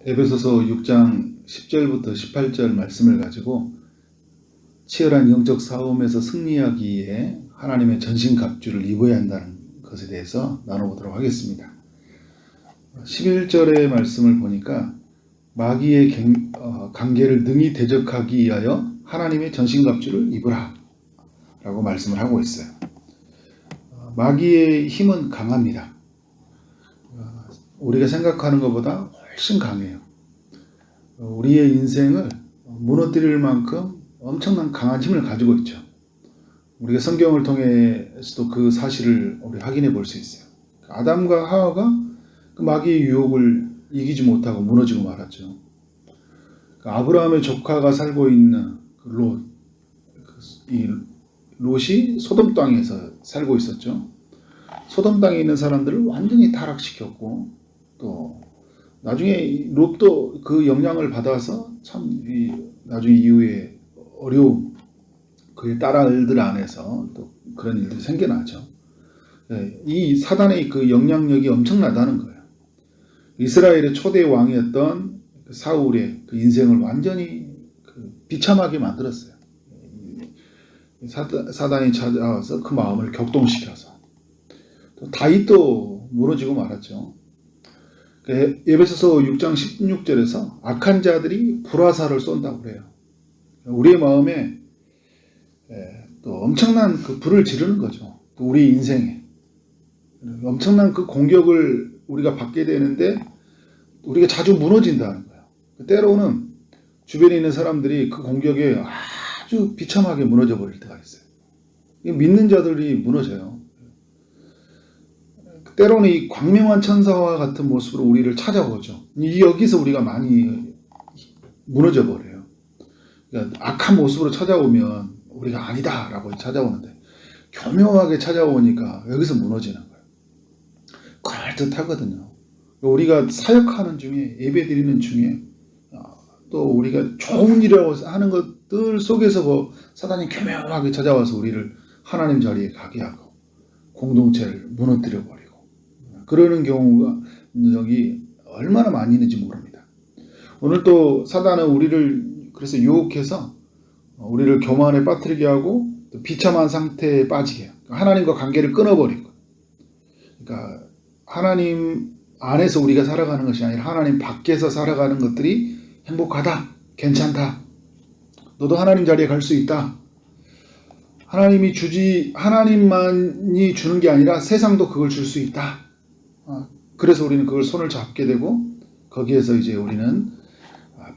에베소서 6장 10절부터 18절 말씀을 가지고 치열한 영적 싸움에서 승리하기 위해 하나님의 전신갑주를 입어야 한다는 것에 대해서 나눠보도록 하겠습니다. 11절의 말씀을 보니까 마귀의 관계를 능히 대적하기 위하여 하나님의 전신갑주를 입으라 라고 말씀을 하고 있어요. 마귀의 힘은 강합니다. 우리가 생각하는 것보다 훨씬 강해요. 우리의 인생을 무너뜨릴 만큼 엄청난 강한 힘을 가지고 있죠. 우리가 성경을 통해서도 그 사실을 우리 확인해 볼 수 있어요. 아담과 하와가 그 마귀의 유혹을 이기지 못하고 무너지고 말았죠. 아브라함의 조카가 살고 있는 롯, 이 롯이 소돔 땅에서 살고 있었죠. 소돔 땅에 있는 사람들을 완전히 타락시켰고, 또 나중에 롯도 그 영향을 받아서 참 나중에 이후에 어려움, 그의 딸아이들 안에서 또 그런 일들이 생겨나죠. 이 사단의 그 영향력이 엄청나다는 거예요. 이스라엘의 초대 왕이었던 사울의 그 인생을 완전히 비참하게 만들었어요. 사단이 찾아와서 그 마음을 격동시켜서. 또 다윗도 무너지고 말았죠. 에베소서 6장 16절에서 악한 자들이 불화살을 쏜다고 그래요. 우리의 마음에 또 엄청난 그 불을 지르는 거죠. 또 우리 인생에 엄청난 그 공격을 우리가 받게 되는데 우리가 자주 무너진다는 거예요. 때로는 주변에 있는 사람들이 그 공격에 아주 비참하게 무너져 버릴 때가 있어요. 믿는 자들이 무너져요. 때로는 이 광명한 천사와 같은 모습으로 우리를 찾아오죠. 여기서 우리가 많이 무너져 버려요. 그러니까 악한 모습으로 찾아오면 우리가 아니다라고 찾아오는데 교묘하게 찾아오니까 여기서 무너지는 거예요. 그럴듯하거든요. 우리가 사역하는 중에, 예배드리는 중에 또 우리가 좋은 일이라고 하는 것들 속에서 사단이 교묘하게 찾아와서 우리를 하나님 자리에 가게 하고 공동체를 무너뜨려 버리고 그러는 경우가 여기 얼마나 많이 있는지 모릅니다. 오늘 또 사단은 우리를 그래서 유혹해서 우리를 교만에 빠뜨리게 하고 또 비참한 상태에 빠지게 해요. 하나님과 관계를 끊어버리고, 그러니까 하나님 안에서 우리가 살아가는 것이 아니라 하나님 밖에서 살아가는 것들이 행복하다, 괜찮다, 너도 하나님 자리에 갈 수 있다, 하나님만이 주는 게 아니라 세상도 그걸 줄 수 있다. 그래서 우리는 그걸 손을 잡게 되고 거기에서 이제 우리는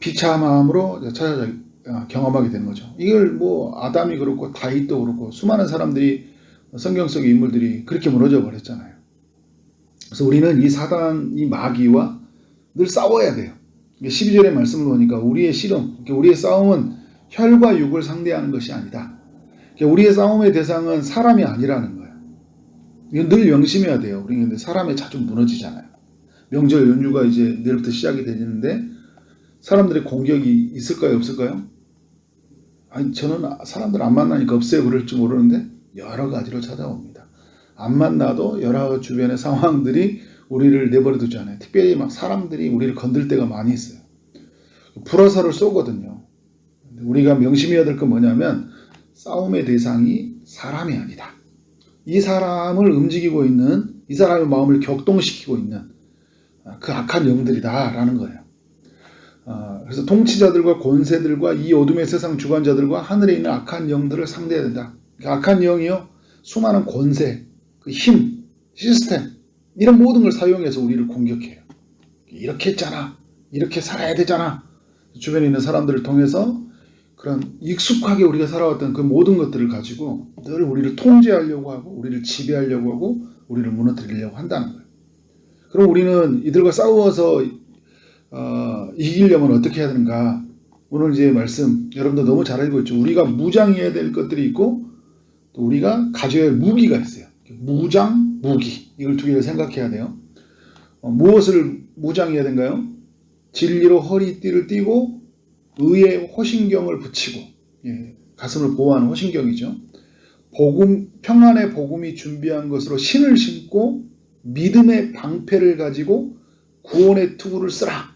비참함으로 경험하게 되는 거죠. 이걸 아담이 그렇고 다윗도 그렇고 수많은 사람들이 성경 속의 인물들이 그렇게 무너져 버렸잖아요. 그래서 우리는 이 사단, 이 마귀와 늘 싸워야 돼요. 12절의 말씀을 보니까 우리의 씨름, 우리의 싸움은 혈과 육을 상대하는 것이 아니다. 우리의 싸움의 대상은 사람이 아니라는 거예요. 이건 늘 명심해야 돼요. 우리 근데 사람에 자주 무너지잖아요. 명절 연휴가 이제 내일부터 시작이 되는데 사람들의 공격이 있을까요, 없을까요? 아니, 저는 사람들 안 만나니까 없어요 그럴 줄 모르는데 여러 가지로 찾아옵니다. 안 만나도 여러 주변의 상황들이 우리를 내버려 두지 않아요. 특별히 막 사람들이 우리를 건들 때가 많이 있어요. 불화살을 쏘거든요. 우리가 명심해야 될 건 뭐냐면 싸움의 대상이 사람이 아니다. 이 사람을 움직이고 있는, 이 사람의 마음을 격동시키고 있는 그 악한 영들이다라는 거예요. 그래서 통치자들과 권세들과 이 어둠의 세상 주관자들과 하늘에 있는 악한 영들을 상대해야 된다. 그러니까 악한 영이요, 수많은 권세, 그 힘, 시스템, 이런 모든 걸 사용해서 우리를 공격해요. 이렇게 했잖아, 이렇게 살아야 되잖아. 주변에 있는 사람들을 통해서 그런 익숙하게 우리가 살아왔던 그 모든 것들을 가지고 늘 우리를 통제하려고 하고 우리를 지배하려고 하고 우리를 무너뜨리려고 한다는 거예요. 그럼 우리는 이들과 싸워서 이기려면 어떻게 해야 되는가? 오늘 이제 말씀 여러분도 너무 잘 알고 있죠. 우리가 무장해야 될 것들이 있고 또 우리가 가져야 할 무기가 있어요. 무장, 무기, 이걸 두 개를 생각해야 돼요. 무엇을 무장해야 되는가요? 진리로 허리띠를 띠고 의의 호신경을 붙이고, 가슴을 보호하는 호신경이죠. 평안의 복음이 준비한 것으로 신을 신고 믿음의 방패를 가지고 구원의 투구를 쓰라.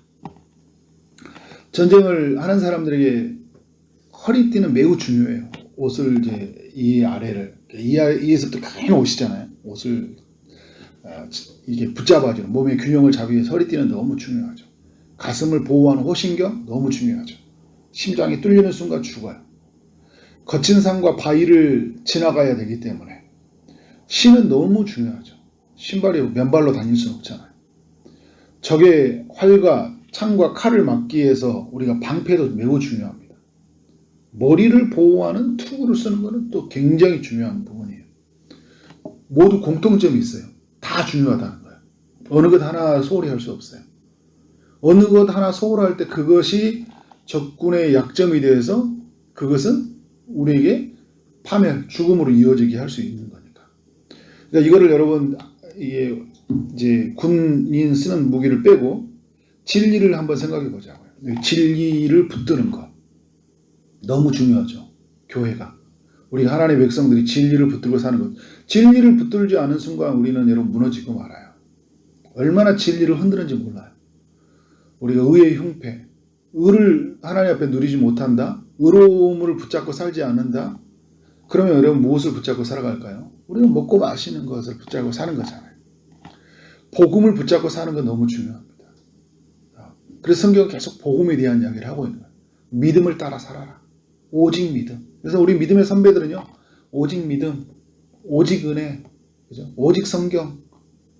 전쟁을 하는 사람들에게 허리띠는 매우 중요해요. 옷을 이제 이 아래를 이에서부터 긴 옷이잖아요. 옷을 이게 붙잡아주는 몸의 균형을 잡기 위해서 허리띠는 너무 중요하죠. 가슴을 보호하는 호신경 너무 중요하죠. 심장이 뚫리는 순간 죽어요. 거친 산과 바위를 지나가야 되기 때문에 신은 너무 중요하죠. 신발이 맨발로 다닐 수는 없잖아요. 적의 활과 창과 칼을 막기 위해서 우리가 방패도 매우 중요합니다. 머리를 보호하는 투구를 쓰는 것은 또 굉장히 중요한 부분이에요. 모두 공통점이 있어요. 다 중요하다는 거예요. 어느 것 하나 소홀히 할 수 없어요. 어느 것 하나 소홀할 때 그것이 적군의 약점이 되어서 그것은 우리에게 파멸, 죽음으로 이어지게 할 수 있는 거니까. 그러니까 이거를 여러분 이제 군인 쓰는 무기를 빼고 진리를 한번 생각해 보자고요. 진리를 붙드는 것 너무 중요하죠. 교회가 우리 하나님의 백성들이 진리를 붙들고 사는 것. 진리를 붙들지 않은 순간 우리는 여러분 무너지고 말아요. 얼마나 진리를 흔드는지 몰라요. 우리가 의의 흉패, 의를 하나님 앞에 누리지 못한다. 의로움을 붙잡고 살지 않는다. 그러면 여러분 무엇을 붙잡고 살아갈까요? 우리는 먹고 마시는 것을 붙잡고 사는 거잖아요. 복음을 붙잡고 사는 건 너무 중요합니다. 그래서 성경은 계속 복음에 대한 이야기를 하고 있는 거예요. 믿음을 따라 살아라. 오직 믿음. 그래서 우리 믿음의 선배들은요. 오직 믿음, 오직 은혜, 그죠? 오직 성경,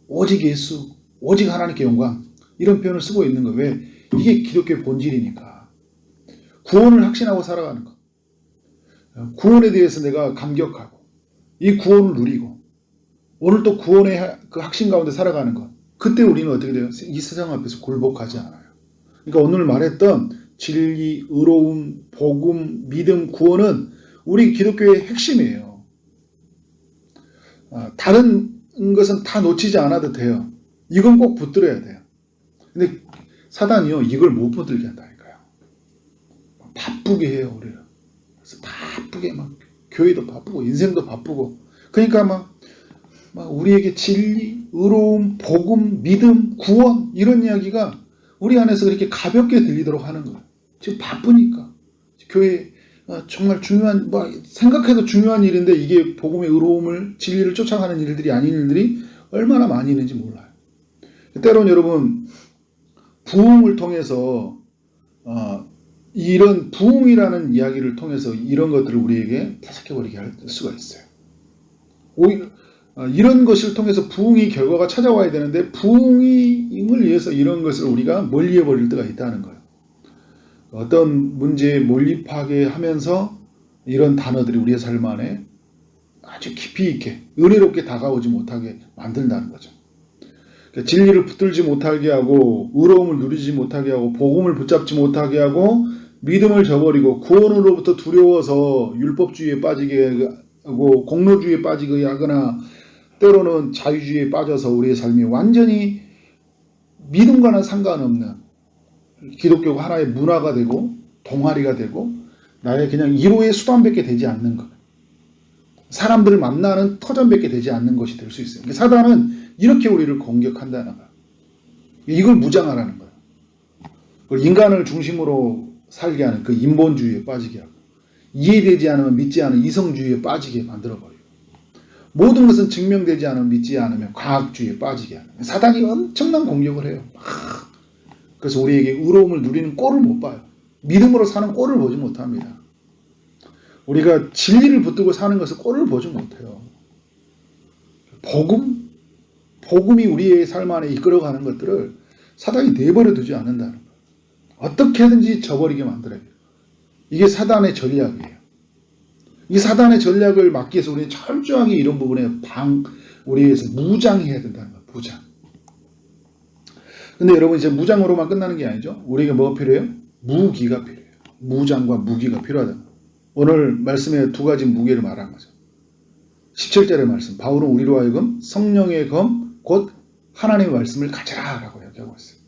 오직 예수, 오직 하나님께 영광 이런 표현을 쓰고 있는 거예요. 왜? 이게 기독교의 본질이니까. 구원을 확신하고 살아가는 것. 구원에 대해서 내가 감격하고 이 구원을 누리고 오늘 또 구원의 그 확신 가운데 살아가는 것. 그때 우리는 어떻게 돼요? 이 세상 앞에서 굴복하지 않아요. 그러니까 오늘 말했던 진리, 의로움, 복음, 믿음, 구원은 우리 기독교의 핵심이에요. 다른 것은 다 놓치지 않아도 돼요. 이건 꼭 붙들어야 돼요. 근데 사단이요, 이걸 못 붙들게 한다니까요. 바쁘게 해요, 우리를. 그래서 바쁘게 막, 교회도 바쁘고, 인생도 바쁘고. 그러니까 막 우리에게 진리, 의로움, 복음, 믿음, 구원, 이런 이야기가 우리 안에서 그렇게 가볍게 들리도록 하는 거예요. 지금 바쁘니까. 교회 정말 중요한, 생각해도 중요한 일인데 이게 복음의 의로움을, 진리를 쫓아가는 일들이 아닌 일들이 얼마나 많이 있는지 몰라요. 때로는 여러분, 부흥을 통해서, 이런 부흥이라는 이야기를 통해서 이런 것들을 우리에게 퇴색해버리게 할 수가 있어요. 오히려, 이런 것을 통해서 부흥의 결과가 찾아와야 되는데 부흥을 위해서 이런 것을 우리가 멀리해버릴 때가 있다는 거예요. 어떤 문제에 몰입하게 하면서 이런 단어들이 우리의 삶 안에 아주 깊이 있게 은혜롭게 다가오지 못하게 만든다는 거죠. 그러니까 진리를 붙들지 못하게 하고 의로움을 누리지 못하게 하고 복음을 붙잡지 못하게 하고 믿음을 저버리고 구원으로부터 두려워서 율법주의에 빠지게 하고 공로주의에 빠지게 하거나 때로는 자유주의에 빠져서 우리의 삶이 완전히 믿음과는 상관없는 기독교가 하나의 문화가 되고 동아리가 되고 나의 그냥 일호의 수단밖에 되지 않는 것. 사람들을 만나는 터전밖에 되지 않는 것이 될 수 있어요. 그러니까 사단은 이렇게 우리를 공격한다는 거예요. 이걸 무장하라는 거예요. 인간을 중심으로 살게 하는 그 인본주의에 빠지게 하고 이해되지 않으면 믿지 않은 이성주의에 빠지게 만들어버려요. 모든 것은 증명되지 않으면 믿지 않으면 과학주의에 빠지게 하는 거예요. 사단이 엄청난 공격을 해요. 그래서 우리에게 의로움을 누리는 꼴을 못 봐요. 믿음으로 사는 꼴을 보지 못합니다. 우리가 진리를 붙들고 사는 것을 꼴을 보지 못해요. 복음이 우리의 삶 안에 이끌어가는 것들을 사단이 내버려 두지 않는다는 거예요. 어떻게든지 저버리게 만들어요. 이게 사단의 전략이에요. 이 사단의 전략을 막기 위해서 우리는 철저하게 이런 부분에 우리에서 무장해야 된다는 거예요. 무장. 근데 여러분 이제 무장으로만 끝나는 게 아니죠. 우리에게 뭐가 필요해요? 무기가 필요해요. 무장과 무기가 필요하다. 오늘 말씀에 두 가지 무기를 말한 거죠. 17절의 말씀. 바울은 우리로 하여금 성령의 검, 곧 하나님의 말씀을 가져라 라고 얘기하고 있어요.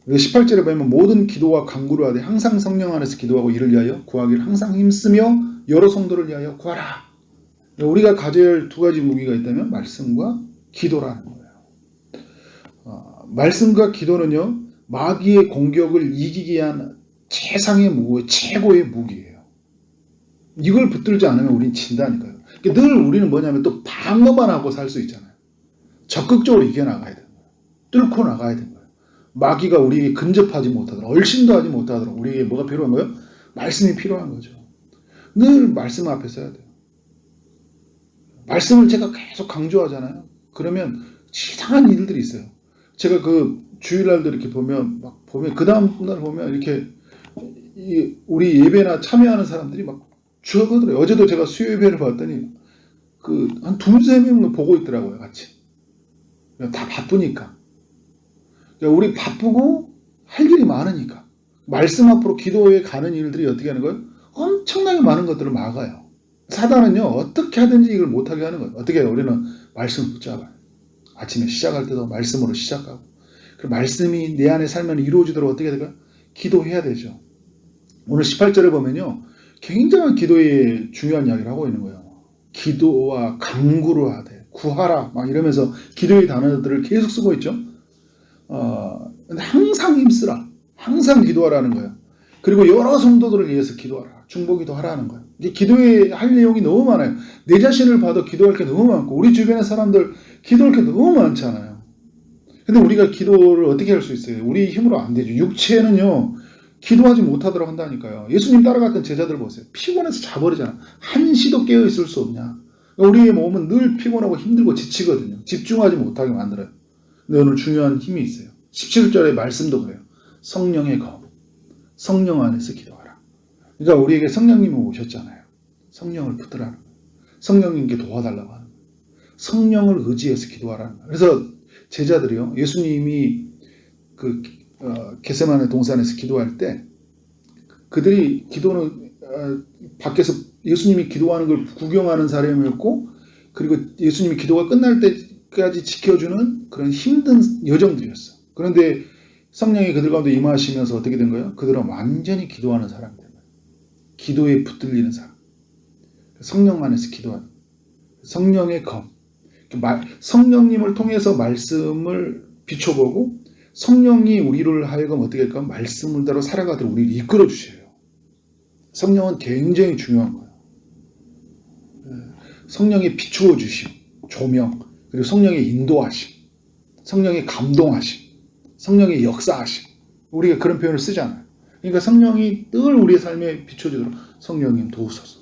18절에 보면 모든 기도와 간구를 하되 항상 성령 안에서 기도하고 이를 위하여 구하기를 항상 힘쓰며 여러 성도를 위하여 구하라. 우리가 가져야 할 두 가지 무기가 있다면 말씀과 기도라는 거예요. 말씀과 기도는요, 마귀의 공격을 이기기 위한 최상의 무기, 최고의 무기예요. 이걸 붙들지 않으면 우린 진다니까요. 그러니까 늘 우리는 뭐냐면 또 방어만 하고 살 수 있잖아요. 적극적으로 이겨나가야 되는 거예요. 뚫고 나가야 되는 거예요. 마귀가 우리에게 근접하지 못하도록, 얼씬도 하지 못하도록 우리에게 뭐가 필요한 거예요? 말씀이 필요한 거죠. 늘 말씀 앞에 서야 돼요. 말씀을 제가 계속 강조하잖아요. 그러면 이상한 일들이 있어요. 제가 그 주일날도 이렇게 보면 그 다음날 보면 이렇게 우리 예배나 참여하는 사람들이 막 죽어가더라고요. 어제도 제가 수요 예배를 봤더니 한 두세 명 보고 있더라고요, 같이. 다 바쁘니까. 그러니까 우리 바쁘고 할 일이 많으니까. 말씀 앞으로 기도에 가는 일들이 어떻게 하는 거예요? 엄청나게 많은 것들을 막아요. 사단은요, 어떻게 하든지 이걸 못하게 하는 거예요. 어떻게 해요? 우리는 말씀을 붙잡아요. 아침에 시작할 때도 말씀으로 시작하고. 그 말씀이 내 안에 살면 이루어지도록 어떻게 해야 될까요? 기도해야 되죠. 오늘 18절에 보면요, 굉장한 기도에 중요한 이야기를 하고 있는 거예요. 기도와 간구를 하되, 구하라, 막 이러면서 기도의 단어들을 계속 쓰고 있죠. 근데 항상 힘쓰라. 항상 기도하라는 거예요. 그리고 여러 성도들을 위해서 기도하라. 중보기도 하라는 거예요. 이게 기도에 할 내용이 너무 많아요. 내 자신을 봐도 기도할 게 너무 많고, 우리 주변의 사람들 기도할 게 너무 많잖아요. 근데 우리가 기도를 어떻게 할 수 있어요? 우리 힘으로 안 되죠. 육체는요, 기도하지 못하도록 한다니까요. 예수님 따라갔던 제자들 보세요. 피곤해서 자버리잖아. 한시도 깨어있을 수 없냐. 우리의 몸은 늘 피곤하고 힘들고 지치거든요. 집중하지 못하게 만들어요. 근데 오늘 중요한 힘이 있어요. 17절의 말씀도 그래요. 성령의 검. 성령 안에서 기도하라. 그러니까 우리에게 성령님이 오셨잖아요. 성령을 붙들라는 거예요. 성령님께 도와달라고 하는 거예요. 성령을 의지해서 기도하라는 거예요. 그래서 제자들이요, 예수님이 겟세마네 동산에서 기도할 때 그들이 기도는 밖에서 예수님이 기도하는 걸 구경하는 사람이었고, 그리고 예수님이 기도가 끝날 때까지 지켜주는 그런 힘든 여정들이었어. 그런데 성령이 그들 가운데 임하시면서 어떻게 된 거예요? 그들은 완전히 기도하는 사람이 된 거예요. 기도에 붙들리는 사람. 성령 안에서 기도하는. 성령의 검. 성령님을 통해서 말씀을 비춰보고, 성령이 우리를 하여금 어떻게 할까? 말씀을 따라 살아가도록 우리를 이끌어 주셔요. 성령은 굉장히 중요한 거예요. 성령의 비추어 주심, 조명, 그리고 성령의 인도하심, 성령의 감동하심, 성령의 역사하심. 우리가 그런 표현을 쓰잖아요. 그러니까 성령이 늘 우리의 삶에 비춰주도록 성령님 도우소서.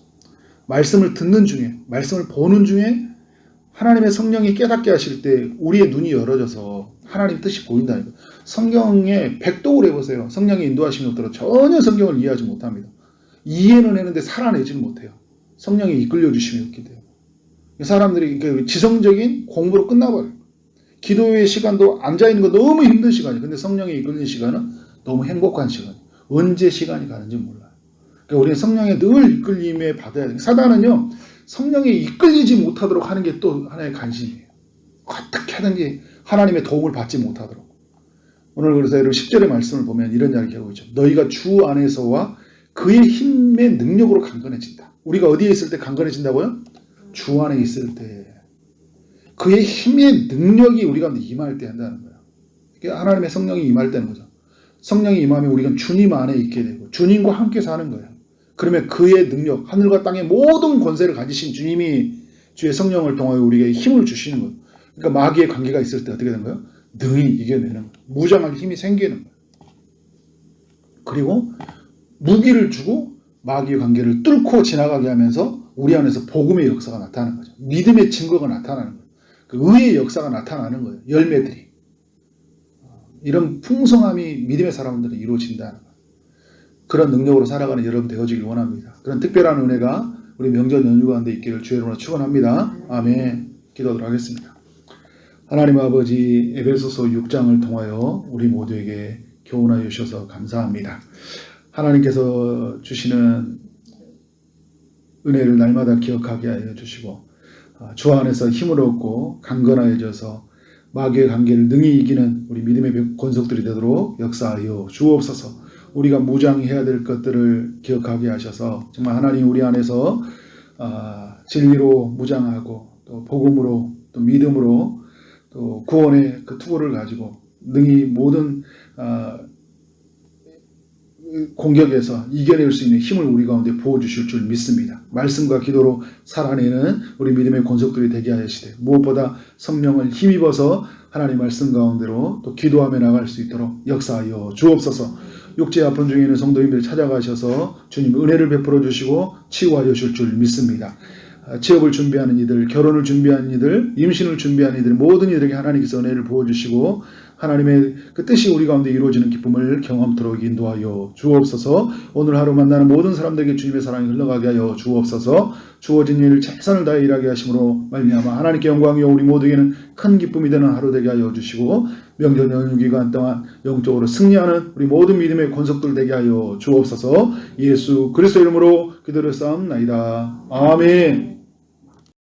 말씀을 듣는 중에, 말씀을 보는 중에 하나님의 성령이 깨닫게 하실 때 우리의 눈이 열어져서 하나님 뜻이 보인다니까. 성경에 백독을 해보세요. 성령의 인도하심이 없더라도 전혀 성경을 이해하지 못합니다. 이해는 했는데 살아내지는 못해요. 성령이 이끌려 주심이 없기 때문에. 사람들이 지성적인 공부로 끝나버려요. 기도의 시간도 앉아있는 거 너무 힘든 시간이에요. 근데 성령이 이끌리는 시간은 너무 행복한 시간이에요. 언제 시간이 가는지 몰라요. 그러니까 우리는 성령의 늘 이끌림에 받아야 돼요. 사단은요, 성령에 이끌리지 못하도록 하는 게 또 하나의 간신이에요. 어떻게 하든지 하나님의 도움을 받지 못하도록. 오늘 그래서 여러분 10절의 말씀을 보면 이런 이야기하고 있죠. 너희가 주 안에서와 그의 힘의 능력으로 강건해진다. 우리가 어디에 있을 때 강건해진다고요? 주 안에 있을 때. 그의 힘의 능력이 우리 가운데 임할 때 한다는 거예요. 이게 하나님의 성령이 임할 때는 거죠. 성령이 임하면 우리가 주님 안에 있게 되고 주님과 함께 사는 거예요. 그러면 그의 능력, 하늘과 땅의 모든 권세를 가지신 주님이 주의 성령을 통하여 우리에게 힘을 주시는 거예요. 그러니까 마귀의 관계가 있을 때 어떻게 된 거예요? 능히 이겨내는 거예요. 무장할 힘이 생기는 거예요. 그리고 무기를 주고 마귀의 관계를 뚫고 지나가게 하면서 우리 안에서 복음의 역사가 나타나는 거죠. 믿음의 증거가 나타나는 거예요. 그 의의 역사가 나타나는 거예요. 열매들이. 이런 풍성함이 믿음의 사람들은 이루어진다는 거예요. 그런 능력으로 살아가는 여러분 되어지길 원합니다. 그런 특별한 은혜가 우리 명절 연휴 가운데 있기를 주의 이름으로 축원합니다. 아멘. 기도하도록 하겠습니다. 하나님 아버지, 에베소서 6장을 통하여 우리 모두에게 교훈하여 주셔서 감사합니다. 하나님께서 주시는 은혜를 날마다 기억하게 하여 주시고 주 안에서 힘을 얻고 강건하여져서 마귀의 관계를 능히 이기는 우리 믿음의 권속들이 되도록 역사하여 주옵소서. 우리가 무장해야 될 것들을 기억하게 하셔서 정말 하나님 우리 안에서 진리로 무장하고 또 복음으로 또 믿음으로 또 구원의 그 투구를 가지고 능히 모든 공격에서 이겨낼 수 있는 힘을 우리 가운데 부어주실 줄 믿습니다. 말씀과 기도로 살아내는 우리 믿음의 권속들이 되게 하시되 무엇보다 성령을 힘입어서 하나님 말씀 가운데로 또 기도하며 나갈 수 있도록 역사하여 주옵소서. 육체의 아픔 중에 있는 성도님들 찾아가셔서 주님 은혜를 베풀어 주시고 치유하여 주실 줄 믿습니다. 취업을 준비하는 이들, 결혼을 준비하는 이들, 임신을 준비하는 이들 모든 이들에게 하나님께서 은혜를 부어주시고 하나님의 그 뜻이 우리 가운데 이루어지는 기쁨을 경험토록 인도하여 주옵소서. 오늘 하루 만나는 모든 사람들에게 주님의 사랑이 흘러가게 하여 주옵소서. 주어진 일을 최선을 다해 일하게 하심으로 말미암아 하나님께 영광이요 우리 모두에게는 큰 기쁨이 되는 하루 되게 하여 주시고 명절 연휴 기간 동안 영적으로 승리하는 우리 모든 믿음의 권속들 되게 하여 주옵소서. 예수 그리스도 이름으로 기도를 쌓옵나이다. 아멘.